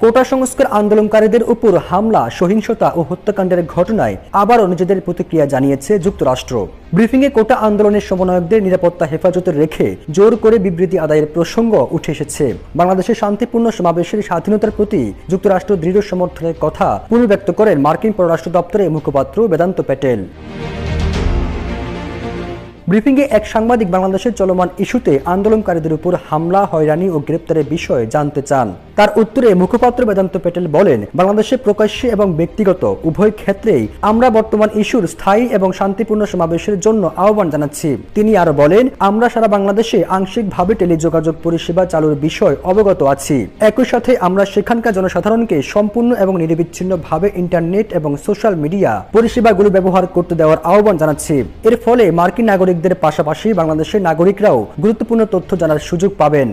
কোটা সংস্কার আন্দোলনকারীদের উপর হামলা, সহিংসতা ও হত্যাকাণ্ডের ঘটনায় আবারও নিজেদের প্রতিক্রিয়া জানিয়েছে যুক্তরাষ্ট্র। ব্রিফিংয়ে কোটা আন্দোলনের সমন্বয়কদের নিরাপত্তা হেফাজতে রেখে জোর করে বিবৃতি আদায়ের প্রসঙ্গ উঠে এসেছে। বাংলাদেশের শান্তিপূর্ণ সমাবেশের স্বাধীনতার প্রতি যুক্তরাষ্ট্র দৃঢ় সমর্থনের কথা পুনর্ব্যক্ত করেন মার্কিন পররাষ্ট্র দপ্তরের মুখপাত্র বেদান্ত প্যাটেল। ব্রিফিংয়ে এক সাংবাদিক বাংলাদেশের চলমান ইস্যুতে আন্দোলনকারীদের উপর হামলা, হয়রানি ও গ্রেপ্তারের বিষয়ে জানতে চান। তার উত্তরে মুখপাত্র বেদান্ত প্যাটেল বলেন, বাংলাদেশে প্রকাশ্যে এবং ব্যক্তিগত উভয় ক্ষেত্রেই আমরা বর্তমান ইস্যুর স্থায়ী এবং শান্তিপূর্ণ সমাবেশের জন্য আহ্বান জানাচ্ছি। তিনি আরো বলেন, আমরা সারা বাংলাদেশে আংশিকভাবে টেলিযোগাযোগ পরিষেবা চালুর বিষয় অবগত আছি। একই সাথে আমরা সেখানকার জনসাধারণকে সম্পূর্ণ এবং নিরবিচ্ছিন্নভাবে ইন্টারনেট এবং সোশ্যাল মিডিয়া পরিষেবাগুলো ব্যবহার করতে দেওয়ার আহ্বান জানাচ্ছি। এর ফলে মার্কিন নাগরিকদের পাশাপাশি বাংলাদেশের নাগরিকরাও গুরুত্বপূর্ণ তথ্য জানার সুযোগ পাবেন।